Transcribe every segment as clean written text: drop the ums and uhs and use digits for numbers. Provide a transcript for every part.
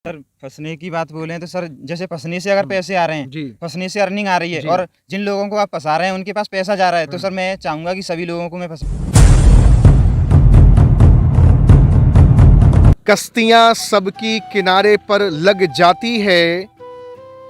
Sir फंसने की बात बोले तो सर जैसे फंसने से अगर पैसे आ रहे हैं, जी फंसने से अर्निंग आ रही है जी। और जिन लोगों को आप फंसा रहे हैं उनके पास पैसा जा रहा है, तो हाँ। सर मैं चाहूंगा कि सभी लोगों को मैं फंसा। कश्तियां सबकी किनारे पर लग जाती है,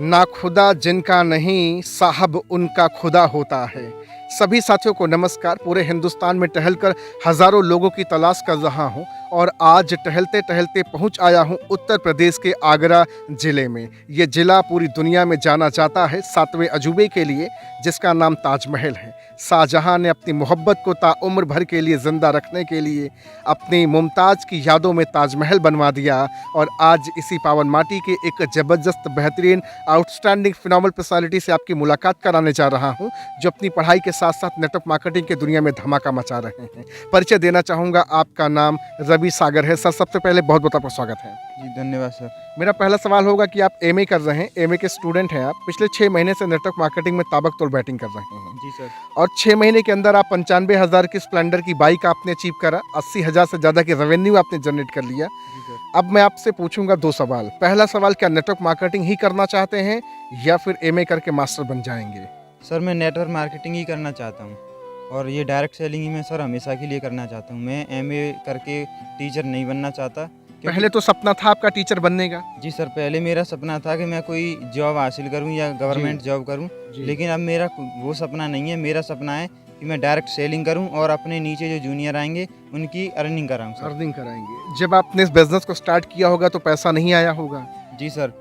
ना खुदा जिनका नहीं साहब उनका खुदा होता है। सभी साथियों को नमस्कार। पूरे हिंदुस्तान में टहलकर हजारों लोगों की तलाश कर रहा हूं और आज टहलते टहलते पहुंच आया हूं उत्तर प्रदेश के आगरा जिले में। ये जिला पूरी दुनिया में जाना जाता है 7वें अजूबे के लिए, जिसका नाम ताजमहल है। शाहजहां ने अपनी मोहब्बत को ताउम्र भर के लिए ज़िंदा रखने के लिए अपनी मुमताज़ की यादों में ताजमहल बनवा दिया और आज इसी पावन माटी के एक ज़बरदस्त बेहतरीन आउटस्टैंडिंग फिनोमिनल पर्सनालिटी से आपकी मुलाकात कराने जा रहा हूं, जो अपनी पढ़ाई के साथ साथ नेटवर्क मार्केटिंग की दुनिया में धमाका मचा रहे हैं। परिचय देना चाहूँगा, आपका नाम रवि सागर है। सर, सबसे पहले बहुत बहुत आपका स्वागत है। जी धन्यवाद सर। मेरा पहला सवाल होगा कि आप एमए कर रहे हैं, एमए के स्टूडेंट हैं आप। पिछले 6 महीने से नेटवर्क मार्केटिंग में ताबकतोड़ बैटिंग कर रहे हैं जी सर। और 6 महीने के अंदर आप 95,000 की स्प्लेंडर की बाइक आपने अचीव करा, 80,000 से ज़्यादा की रेवेन्यू आपने जनरेट कर लिया। जी सर। अब मैं आपसे पूछूंगा 2 सवाल। पहला सवाल, क्या नेटवर्क मार्केटिंग ही करना चाहते हैं या फिर एमए करके मास्टर बन जाएंगे? सर मैं नेटवर्क मार्केटिंग ही करना चाहता हूँ और ये डायरेक्ट सेलिंग ही मैं सर हमेशा के लिए करना चाहता हूँ। मैं एमए करके टीचर नहीं बनना चाहता। पहले तो सपना था आपका टीचर बनने का? जी सर, पहले मेरा सपना था कि मैं कोई जॉब हासिल करूं या गवर्नमेंट जॉब करूं, लेकिन अब मेरा वो सपना नहीं है। मेरा सपना है कि मैं डायरेक्ट सेलिंग करूं और अपने नीचे जो जूनियर आएंगे उनकी अर्निंग कराऊं सर। अर्निंग कराएंगे। जब आपने इस बिजनेस को स्टार्ट किया होगा तो पैसा नहीं आया होगा? जी सर।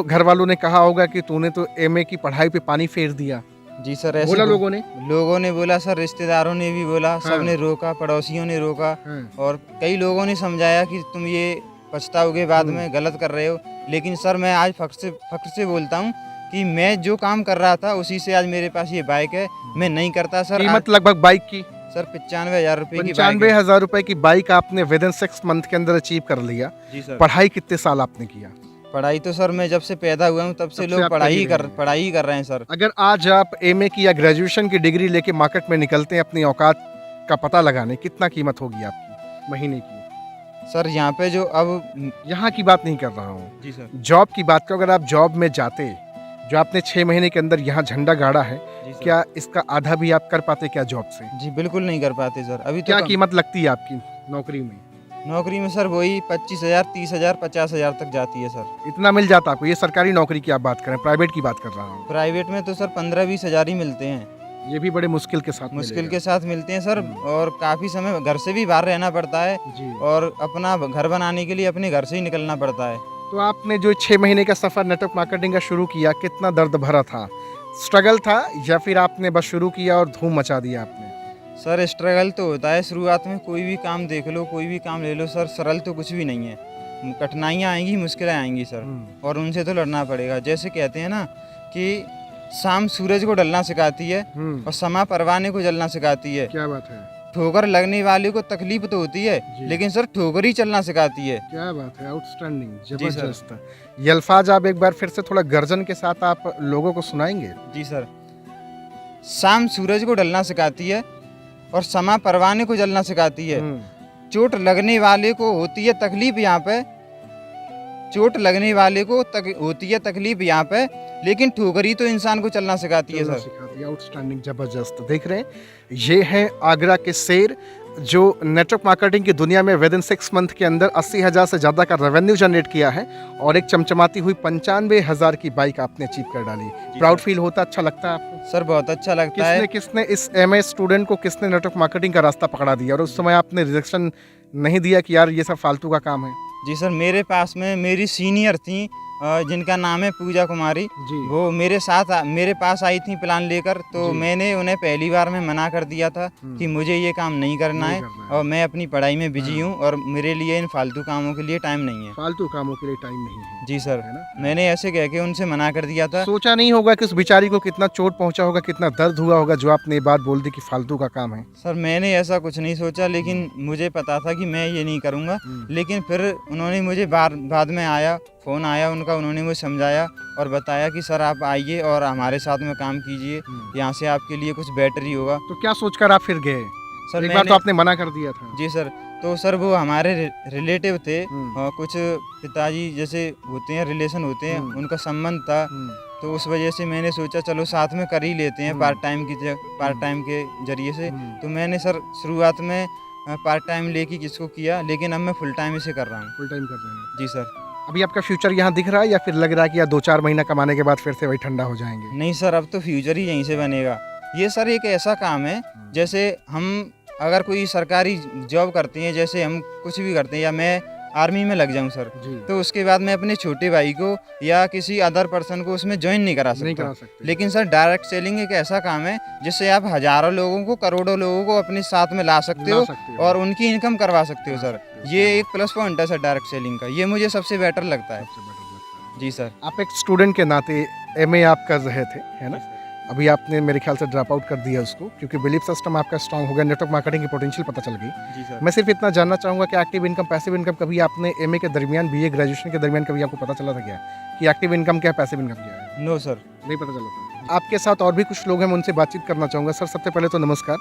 घर वालों ने कहा होगा कि तूने तो एमए की पढ़ाई पे पानी फेर दिया। जी सर, ऐसे बोला लोगों ने बोला सर, रिश्तेदारों ने भी बोला, हाँ। सबने रोका, पड़ोसियों ने रोका हाँ। और कई लोगों ने समझाया कि तुम ये पछताओगे बाद में, गलत कर रहे हो। लेकिन सर मैं आज फख्र से बोलता हूँ कि मैं जो काम कर रहा था उसी से आज मेरे पास ये बाइक है। मैं नहीं करता सर। कीमत लगभग बाइक की सर 95,000 रुपये की बाइक है। 95,000 रुपए की बाइक आपने विद इन 6 मंथ के अंदर अचीव कर लिया। जी सर। पढ़ाई कितने साल आपने किया? पढ़ाई तो सर मैं जब से पैदा हुआ हूँ तब से तब से लोग आप पढ़ाई कर कर रहे हैं सर। अगर आज आप एमए की या ग्रेजुएशन की डिग्री लेके मार्केट में निकलते हैं अपनी औकात का पता लगाने, कितना कीमत होगी आपकी महीने की? सर यहाँ पे जो अब यहाँ की बात नहीं कर रहा हूँ, जी सर। जॉब की बात करो। अगर आप जॉब में जाते, जो आपने 6 महीने के अंदर यहाँ झंडा गाड़ा है, जी सर। क्या इसका आधा भी आप कर पाते क्या जॉब से? जी बिल्कुल नहीं कर पाते सर। अभी क्या तो कीमत लगती है आपकी नौकरी में? नौकरी में सर वही 25,000, 30,000, 50,000 तक जाती है सर। इतना मिल जाता आपको? ये सरकारी नौकरी की आप बात करें, प्राइवेट की बात कर रहा हूँ। प्राइवेट में तो सर 15-20 हज़ार ही मिलते हैं। ये भी बड़े मुश्किल के साथ मुश्किल के साथ मिलते हैं सर और काफ़ी समय घर से भी बाहर रहना पड़ता है जी। और अपना घर बनाने के लिए अपने घर से ही निकलना पड़ता है। तो आपने जो 6 महीने का सफ़र नेटवर्क मार्केटिंग का शुरू किया, कितना दर्द भरा था? स्ट्रगल था या फिर आपने बस शुरू किया और धूम मचा दिया आपने? सर स्ट्रगल तो होता है शुरुआत में। कोई भी काम देख लो, कोई भी काम ले लो सर, सरल तो कुछ भी नहीं है। कठिनाइयाँ आएंगी, मुश्किलें आएंगी सर, और उनसे तो लड़ना पड़ेगा। जैसे कहते हैं ना कि शाम सूरज को ढलना सिखाती है और समा परवाने को जलना सिखाती है। क्या बात है। ठोकर लगने वाले को तकलीफ तो होती है, लेकिन सर ठोकर ही चलना सिखाती है। क्या बात है, आउटस्टैंडिंग, जी सर। जबरदस्त। ये अल्फाज आप एक बार फिर से थोड़ा गर्जन के साथ आप लोगों को सुनाएंगे? जी सर। शाम सूरज को ढलना सिखाती है और समा परवाने को जलना सिखाती है। चोट लगने वाले को होती है तकलीफ यहाँ पे, चोट लगने वाले को होती है तकलीफ यहाँ पे, लेकिन ठोकरी तो इंसान को चलना सिखाती है सर। आउटस्टैंडिंग, जबरदस्त। देख रहे हैं, ये है आगरा के शेर जो नेटवर्क मार्केटिंग की दुनिया में विद इन 6 मंथ के अंदर 80,000 से ज़्यादा का रेवेन्यू जनरेट किया है और एक चमचमाती हुई 95,000 की बाइक आपने अचीव कर डाली। प्राउड फील होता, अच्छा लगता है आपको? सर बहुत अच्छा लगता है। किसने इस एमए स्टूडेंट को किसने नेटवर्क मार्केटिंग का रास्ता पकड़ा दिया और उस समय आपने रिजेक्शन नहीं दिया कि यार ये सब फालतू का काम है? जी सर, मेरे पास में मेरी सीनियर थी जिनका नाम है पूजा कुमारी जी। वो मेरे पास आई थी प्लान लेकर, तो मैंने उन्हें पहली बार में मना कर दिया था कि मुझे ये काम नहीं करना है और मैं अपनी पढ़ाई में बिजी हूँ और मेरे लिए इन फालतू कामों के लिए टाइम नहीं है। फालतू कामों के लिए टाइम नहीं है? जी सर, है ना? मैंने ऐसे कह के उनसे मना कर दिया था। सोचा नहीं होगा कि उस बेचारी को कितना चोट पहुंचा होगा, कितना दर्द हुआ होगा जो आपने ये बात बोल दी कि फालतू का काम है? सर मैंने ऐसा कुछ नहीं सोचा, लेकिन मुझे पता था कि मैं ये नहीं करूँगा। लेकिन फिर उन्होंने मुझे बाद में फ़ोन आया उनका, उन्होंने मुझे समझाया और बताया कि सर आप आइए और हमारे साथ में काम कीजिए, यहाँ से आपके लिए कुछ बेटर ही होगा। तो क्या सोचकर आप फिर गए? सर एक बार तो आपने मना कर दिया था। जी सर, तो सर वो हमारे रिलेटिव थे और कुछ पिताजी जैसे होते हैं, रिलेशन होते हैं, उनका संबंध था। तो उस वजह से मैंने सोचा चलो साथ में कर ही लेते हैं पार्ट टाइम के जरिए से। तो मैंने सर शुरुआत में पार्ट टाइम लेके किसको किया, लेकिन अब मैं फुल टाइम इसे कर रहा हूँ। फुल टाइम कर रहे हैं जी सर। अभी आपका फ्यूचर यहाँ दिख रहा है या फिर लग रहा है कि या 2-4 महीना कमाने के बाद फिर से वही ठंडा हो जाएंगे? नहीं सर, अब तो फ्यूचर ही यहीं से बनेगा। ये सर एक ऐसा काम है जैसे हम अगर कोई सरकारी जॉब करते हैं, जैसे हम कुछ भी करते हैं, या मैं आर्मी में लग जाऊं सर, तो उसके बाद मैं अपने छोटे भाई को या किसी अदर पर्सन को उसमें ज्वाइन नहीं करा सकता। लेकिन सर डायरेक्ट सेलिंग एक ऐसा काम है जिससे आप हजारों लोगों को, करोड़ों लोगों को अपने साथ में ला सकते हो और उनकी इनकम करवा सकते हो सर। ये एक प्लस पॉइंट है सर डायरेक्ट सेलिंग का, ये मुझे सबसे बेटर लगता है। जी सर। आप एक स्टूडेंट के नाते एमए आप कर रहे थे, है ना? अभी आपने मेरे ख्याल से ड्रॉप आउट कर दिया उसको, क्योंकि बिलीफ सिस्टम आपका स्ट्रांग हो गया, नेटवर्क मार्केटिंग की पोटेंशियल पता चल गई। जी सर। मैं सिर्फ इतना जानना चाहूँगा कि एक्टिव इनकम, पैसिव इनकम कभी आपने एमए के दरमियान, बीए ग्रेजुएशन के दरमियान कभी आपको पता चला था क्या कि एक्टिव इनकम क्या है, पैसिव इनकम क्या है? नो सर, नहीं पता चला था। आपके साथ और भी कुछ लोग हैं, मैं उनसे बातचीत करना चाहूँगा। सर सबसे पहले तो नमस्कार,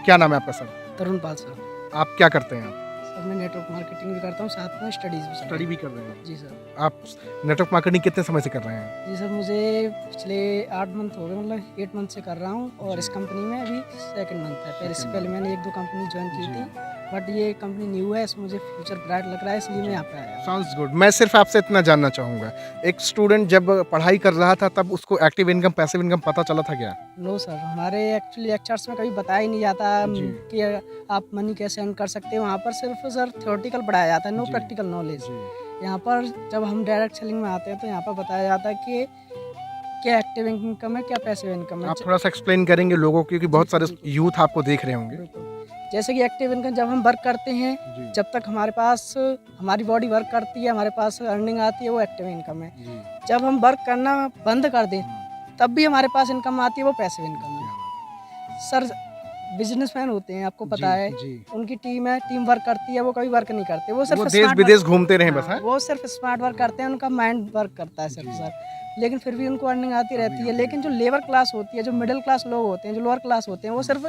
क्या नाम है आपका सर? तरुण पाल सर। आप क्या करते हैं? सर मैं नेटवर्क मार्केटिंग भी करता हूँ, साथ में स्टडीज़ भी कर रहे हैं? जी सर। आप नेटवर्क मार्केटिंग कितने समय से कर रहे हैं? जी सर, मुझे पिछले 8 मंथ हो गए, मतलब 8 मंथ से कर रहा हूँ और इस कंपनी में अभी 2nd मंथ है। पहले से पहले मैंने 1-2 कंपनी ज्वाइन की थी, बट ये कंपनी न्यू है, इसमें मुझे फ्यूचर ब्राइट लग रहा है, इसलिए मैं यहाँ पे आया। Sounds good. मैं सिर्फ आपसे इतना जानना चाहूँगा, एक स्टूडेंट जब पढ़ाई कर रहा था तब उसको एक्टिव इनकम, पैसिव इनकम पता चला था क्या? नो सर, हमारे एक्चुअली लेक्चर्स में कभी बताया ही नहीं जाता कि आप मनी कैसे अर्न कर सकते हो। वहाँ पर सिर्फ सर थ्योरेटिकल पढ़ाया जाता है, नो प्रैक्टिकल नॉलेज। यहाँ पर जब हम डायरेक्ट सेलिंग में आते हैं तो यहाँ पर बताया जाता है कि क्या एक्टिव इनकम है, क्या पैसिव इनकम है। आप थोड़ा सा एक्सप्लेन करेंगे लोगों को, क्योंकि बहुत सारे यूथ आपको देख रहे होंगे। जैसे कि एक्टिव इनकम, जब हम वर्क करते हैं, जब तक हमारे पास हमारी बॉडी वर्क करती है, हमारे पास अर्निंग आती है, वो एक्टिव इनकम है। जब हम वर्क करना बंद कर दें तब भी हमारे पास इनकम आती है, वो पैसिव इनकम है। सर बिजनेसमैन होते हैं, आपको पता है, उनकी टीम है, टीम वर्क करती है, वो कभी वर्क नहीं करते, वो सिर्फ देश विदेश घूमते रहे बस। वो सिर्फ स्मार्ट वर्क करते हैं, उनका माइंड वर्क करता है सिर्फ सर, लेकिन फिर भी उनको अर्निंग आती रहती है। लेकिन जो लेबर क्लास होती है, जो मिडिल क्लास लोग होते हैं, जो लोअर क्लास होते हैं, वो सिर्फ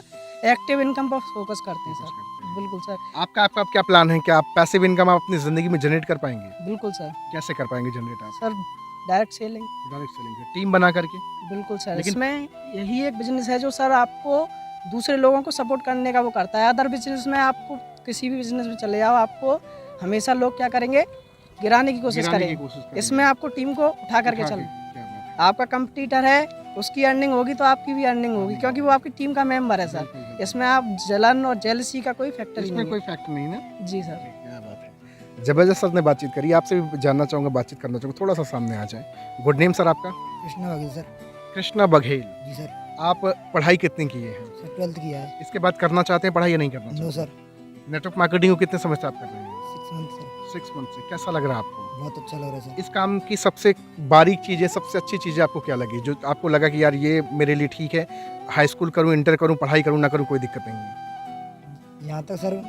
एक्टिव इनकम पर फोकस करते हैं सर। बिल्कुल सर। आपका क्या प्लान है कि आप पैसिव इनकम आप अपनी जिंदगी में जनरेट कर पाएंगे? बिल्कुल सर। कैसे कर पाएंगे जनरेट आप? सर डायरेक्ट सेलिंग, टीम बना करके। बिल्कुल सर। इसमें यही एक बिजनेस है जो सर आपको दूसरे लोगों को सपोर्ट करने का वो करता है। अदर बिजनेस में आपको किसी भी बिजनेस में चले जाओ, आपको हमेशा लोग क्या करेंगे, गिराने की कोशिश करेंगे। इसमें आपको टीम को उठा करके चलना। आपका कंपटीटर है, उसकी अर्निंग होगी तो आपकी भी अर्निंग होगी, क्योंकि वो आपकी टीम का मेंबर है सर। इसमें आप जलन और जेलसी का कोई फैक्टर नहीं है। कोई फैक्टर नहीं ना? जी सर। क्या बात है, जबरदस्त सर ने बातचीत करी। आपसे भी जानना चाहूँगा, बातचीत करना चाहूँगा, थोड़ा सा सामने आ जाए। गुड नेम सर आपका? कृष्णा बघेल सर। कृष्णा बघेल जी सर। आप पढ़ाई कितनी किए हैं? सर 12th किया है। इसके बाद करना चाहते हैं पढ़ाई या नहीं करना नो चाहते? सर। नेटवर्क मार्केटिंग को कितने समय से आप कर रहे हैं? 6 मंथ सर। 6 मंथ से। कैसा लग रहा है आपको? बहुत अच्छा लग रहा है सर। इस काम की सबसे बारीक चीज़ें, सबसे अच्छी चीज़ें आपको क्या लगी, जो आपको लगा कि यार ये मेरे लिए ठीक है, हाई स्कूल करूँ, इंटर करूँ, पढ़ाई करूँ ना करूँ, कोई दिक्कत नहीं है? यहाँ तक सर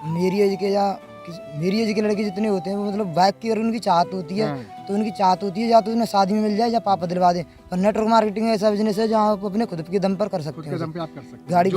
मेरी एज के या मेरी एज के लड़के जितने होते हैं, वो मतलब बाइक की अगर उनकी चाहत होती है तो उनकी चाहत होती है या तो उन्हें शादी में मिल जाए या पापा दिलवा दें। पर नेटवर्क मार्केटिंग ऐसा बिजनेस है जहाँ आप अपने खुद के दम पर कर सकते हैं। दम पे आप कर सकते हैं। गाड़ी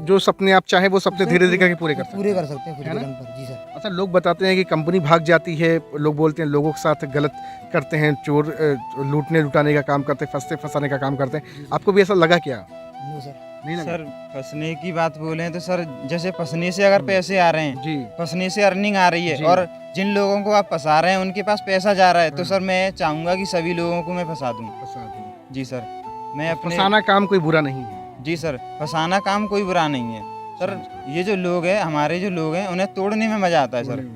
जो सपने आप चाहे वो सपने धीरे धीरे करके पूरे कर सकते पूरे कर सकते हैं खुद के दम पर। जी सर। अच्छा, लोग बताते हैं कि कंपनी भाग जाती है, लोग बोलते हैं लोगों के साथ गलत करते हैं, चोर लूटने लुटाने का काम करते हैं, फंसाने का काम करते हैं। आपको भी ऐसा लगा क्या? No sir. नहीं लगा? सर फंसने की बात बोले तो सर जैसे फंसने से अगर पैसे आ रहे हैं, जी, फंसने से अर्निंग आ रही है, और जिन लोगों को आप फंसा रहे हैं उनके पास पैसा जा रहा है, तो सर मैं चाहूँगा कि सभी लोगों को मैं फंसा दूँ। जी सर। मैं अपने फंसाना काम कोई बुरा नहीं है। जी सर, फंसाना काम कोई बुरा नहीं है सर। ये जो लोग हैं, हमारे जो लोग हैं, उन्हें तोड़ने में मजा आता है सर।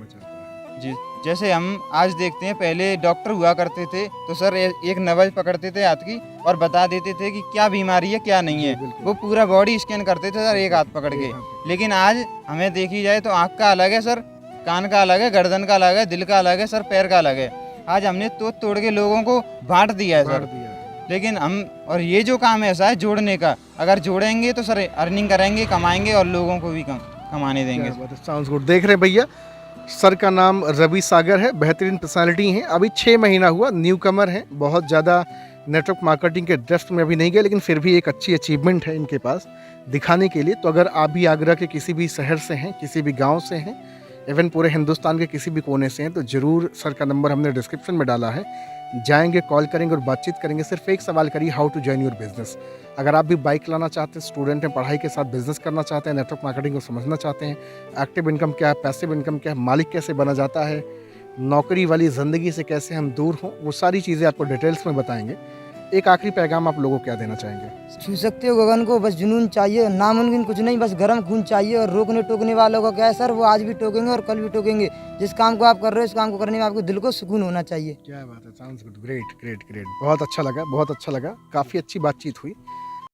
जी, जैसे हम आज देखते हैं, पहले डॉक्टर हुआ करते थे तो सर एक नब्ज पकड़ते थे हाथ की और बता देते थे कि क्या बीमारी है क्या नहीं है। वो पूरा बॉडी स्कैन करते थे सर एक हाथ पकड़ के। लेकिन आज हमें देखी जाए तो आँख का अलग है सर, कान का अलग है, गर्दन का अलग है, दिल का अलग है सर, पैर का अलग है। आज हमने तोड़ के लोगों को बांट दिया है सर। लेकिन हम, और ये जो काम ऐसा है जोड़ने का, अगर जोड़ेंगे तो सर अर्निंग करेंगे, कमाएंगे और लोगों को भी कमाने देंगे। Sounds good. देख रहे भैया, सर का नाम रवि सागर है, बेहतरीन पर्सनालिटी है। अभी 6 महीना हुआ, न्यू कमर है, बहुत ज़्यादा नेटवर्क मार्केटिंग के डेप्थ में अभी नहीं गए, लेकिन फिर भी एक अच्छी अचीवमेंट है इनके पास दिखाने के लिए। तो अगर आप भी आगरा के किसी भी शहर से हैं, किसी भी गांव से हैं, इवन पूरे हिंदुस्तान के किसी भी कोने से हैं, तो ज़रूर सर का नंबर हमने डिस्क्रिप्शन में डाला है, जाएंगे, कॉल करेंगे और बातचीत करेंगे। सिर्फ एक सवाल करिए, how to join your business. अगर आप भी बाइक लाना चाहते हैं, स्टूडेंट हैं, पढ़ाई के साथ बिजनेस करना चाहते हैं, नेटवर्क मार्केटिंग को समझना चाहते हैं, एक्टिव इनकम क्या है, पैसिव इनकम क्या है, मालिक कैसे बना जाता है, नौकरी वाली ज़िंदगी से कैसे हम दूर हों, वो सारी चीज़ें आपको डिटेल्स में बताएंगे। एक आखिरी पैगाम आप लोगों को क्या देना चाहेंगे? छू सकते हो गगन को, बस जुनून चाहिए, नामुमकिन कुछ नहीं, बस गर्म खून चाहिए। और रोकने टोकने वालों का क्या है सर, वो आज भी टोकेंगे और कल भी टोकेंगे। जिस काम को आप कर रहे हो, उस काम को करने में आपको दिल को सुकून होना चाहिए। क्या बात है, sounds good, great great great. बहुत अच्छा लगा, बहुत अच्छा लगा, काफ़ी अच्छी बातचीत हुई।